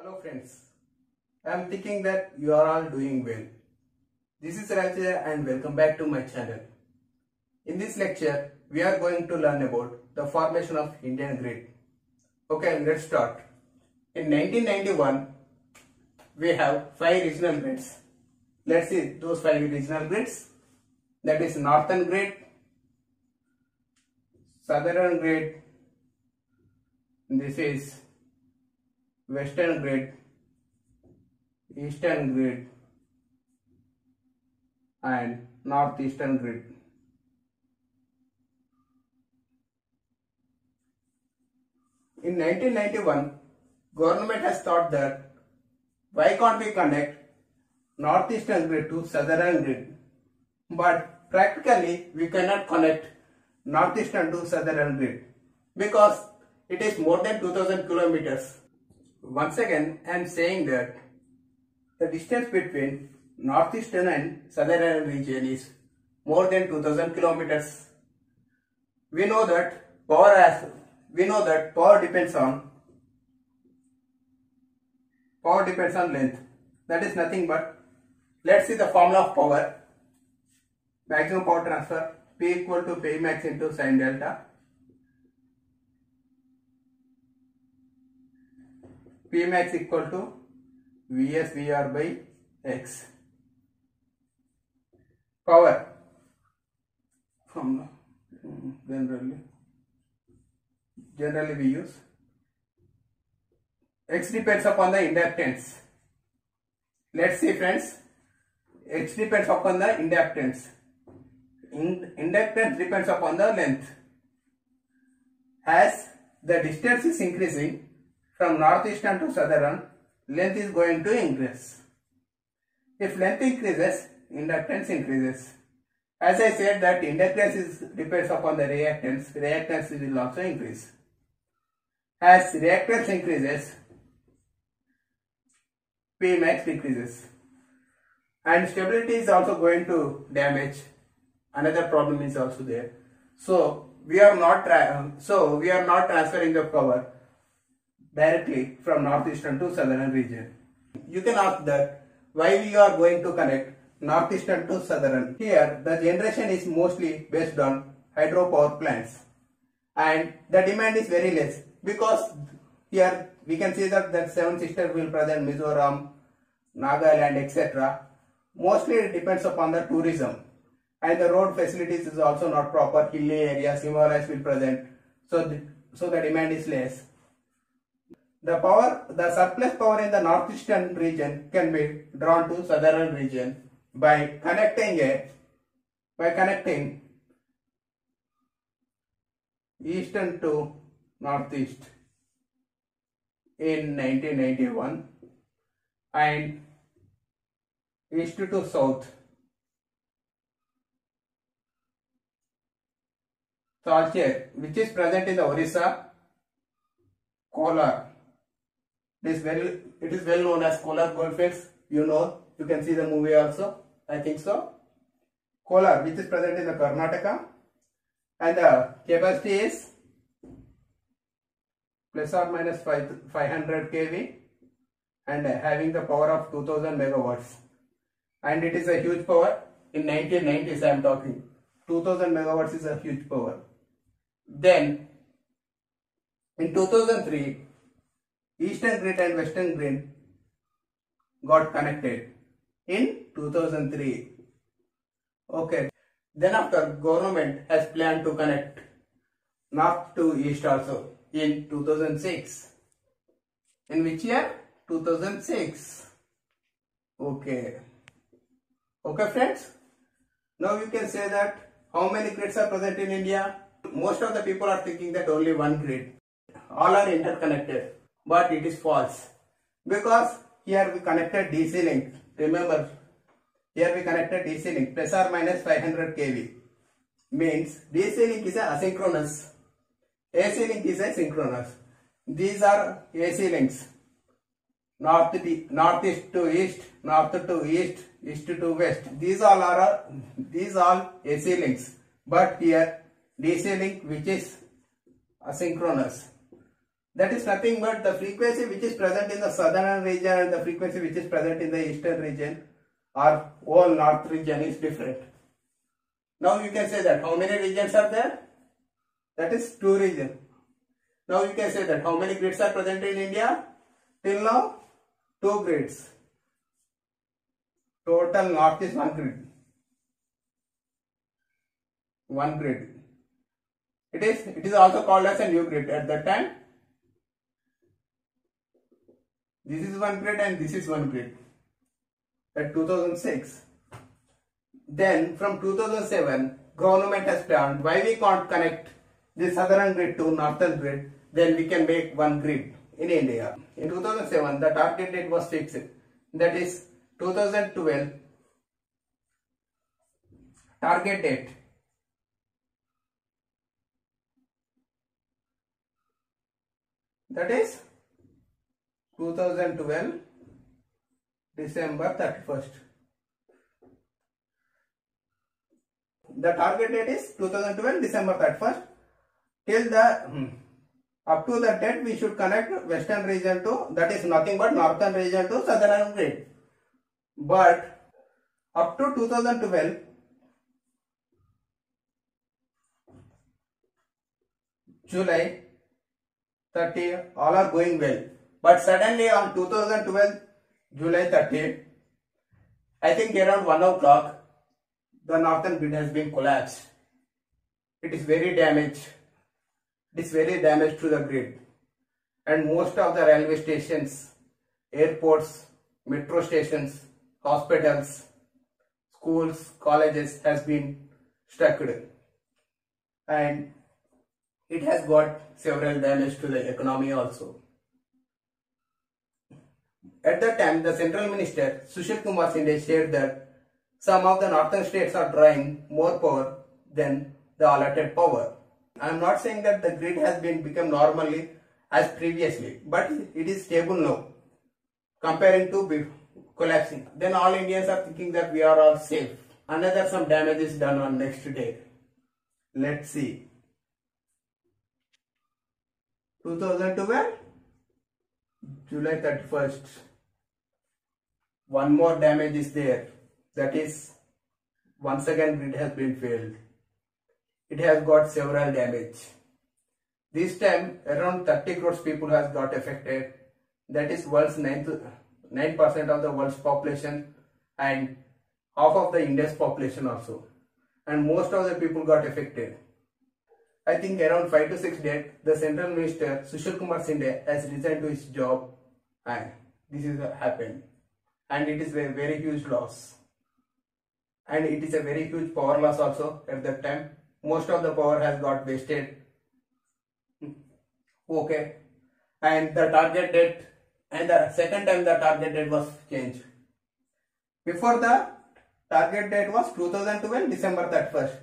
Hello friends, I am thinking that you are all doing well. This is Rajya and welcome back to my channel. In this lecture, we are going to learn about the formation of Indian grid. Okay, let's start. In 1991, we have 5 regional grids. Let's see those 5 regional grids. That is Northern grid, Southern grid, this is Western grid, Eastern grid and Northeastern grid. In 1991, government has thought that why can't we connect Northeastern grid to Southern grid, but practically we cannot connect Northeastern to Southern grid because it is more than 2000 kilometers. Once again, I am saying that the distance between northeastern and southern region is more than 2000 kilometers. We know that power depends on length. That is nothing but, let's see the formula of power. Maximum power transfer P equal to P max into sin delta. P max equal to Vs VR by X. Power formula generally we use X depends upon the inductance. Let's see friends, X depends upon the inductance. Inductance depends upon the length. As the distance is increasing from northeastern to southern, length is going to increase. If length increases, inductance increases. As I said that inductance depends upon the reactance, reactance will also increase. As reactance increases, P max decreases. And stability is also going to damage. Another problem is also there. So we are not transferring the power directly from northeastern to southern region. You can ask that why we are going to connect northeastern to southern. Here the generation is mostly based on hydropower plants and the demand is very less because here we can see that seven sisters will present, Mizoram, Nagaland, etc. Mostly it depends upon the tourism and the road facilities is also not proper, hilly areas, Himalayas will present, so the demand is less. The surplus power in the northeastern region can be drawn to southern region by connecting eastern to northeast in 1991 and east to south. Talcher, which is present in the Orissa, Kolar. It is well known as Kolar Goldfields. You can see the movie also, I think so. Kolar, which is present in the Karnataka, and the capacity is plus or minus 500 kV and having the power of 2000 megawatts. And it is a huge power. In 1990s I am talking. 2000 megawatts is a huge power. Then in 2003, Eastern grid and Western grid got connected in 2003. Okay. Then after, government has planned to connect north to east also in 2006. In which year? 2006. Okay. Okay friends. Now you can say that how many grids are present in India? Most of the people are thinking that only one grid. All are interconnected. But it is false. Because here we connected DC link. Remember, here we connected DC link plus or minus 500 kV. Means DC link is a asynchronous. AC link is a synchronous. These are AC links. Northeast to east, north to east, east to west. These all AC links. But here DC link which is asynchronous. That is nothing but the frequency which is present in the southern region and the frequency which is present in the eastern region or whole north region is different. Now you can say that how many regions are there? That is 2 regions. Now you can say that how many grids are present in India? Till now 2 grids. Total north is 1 grid. 1 grid. It is also called as a new grid at that time. This is 1 grid and this is 1 grid at 2006. Then from 2007 government has planned why we can't connect the southern grid to northern grid, then we can make 1 grid in India. In 2007 the target date was fixed, that is 2012 target date. That is 2012 December 31st. The target date is 2012 December 31st. Till the up to that date we should connect western region to, that is nothing but northern region to southern grid. But up to 2012 July 30 all are going well. But suddenly on 2012 July 30, I think around 1 o'clock, the northern grid has been collapsed. It is very damaged. It is very damaged to the grid. And most of the railway stations, airports, metro stations, hospitals, schools, colleges has been struck. And it has got several damage to the economy also. At that time, the Central Minister Sushil Kumar Shinde said that some of the northern states are drawing more power than the allotted power. I am not saying that the grid has become normally as previously, but it is stable now comparing to collapsing. Then all Indians are thinking that we are all safe. Another some damage is done on next day. Let's see. 2012 July 31st. One more damage is there. That is, once again grid has been failed. It has got several damage. This time around 30 crores people has got affected. That is world's 9% of the world's population and half of the India's population also. And most of the people got affected. I think around 5 to 6 days, the Central Minister Sushil Kumar Shinde has resigned to his job, and this is happened. And it is a very huge loss. And it is a very huge power loss also at that time. Most of the power has got wasted. Okay. And the target date, and the second time the target date was changed. Before the target date was 2012 December 31st.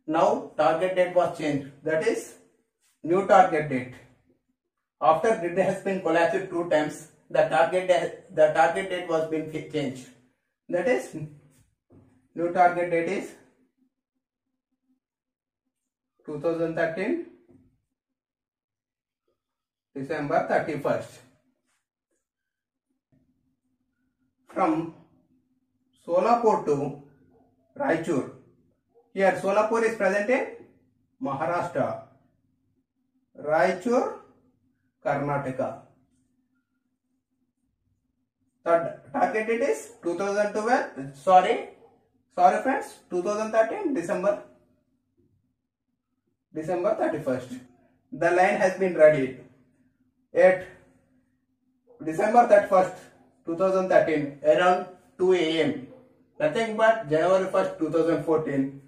Now target date was changed. That is new target date. After grid has been collapsed 2 times, the target date was been changed. That is new target date is 2013 December 31st. From Solapur to Raichur. Here Solapur is present in Maharashtra. Raichur, Karnataka. The target date is 2012. Sorry friends, 2013 December 31st. The line has been ready at December 31st, 2013 around 2 AM. Nothing but January 1st, 2014.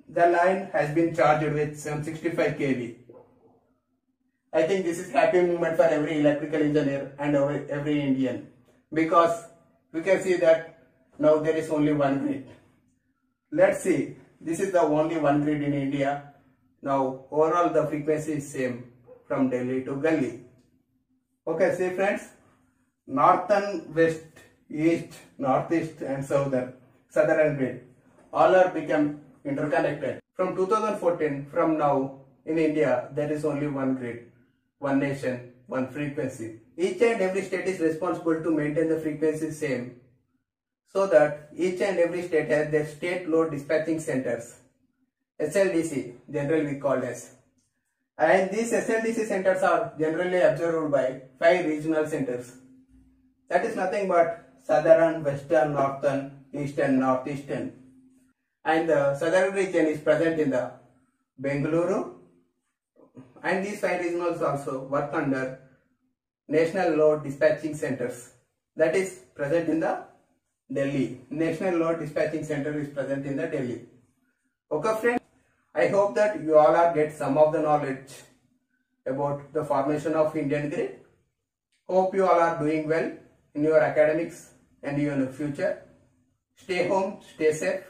The line has been charged with 765 kV. I think this is happy moment for every electrical engineer and every Indian, because we can see that now there is only one grid. Let's see, this is the only one grid in India. Now overall the frequency is same from Delhi to Gully. Okay, see friends, northern, west, east, northeast and southern grid all are become interconnected. From 2014, from now in India there is only one grid, one nation, one frequency. Each and every state is responsible to maintain the frequency same, so that each and every state has their state load dispatching centers, SLDC generally we call as. And these SLDC centers are generally observed by 5 regional centers. That is nothing but southern, western, northern, eastern, northeastern. And the southern region is present in the Bengaluru, and these 5 regionals also work under National Load Dispatching Centers, that is present in the Delhi. National Load Dispatching Center is present in the Delhi. Okay friends, I hope that you all are get some of the knowledge about the formation of Indian grid. Hope you all are doing well in your academics and in your future. Stay home, stay safe.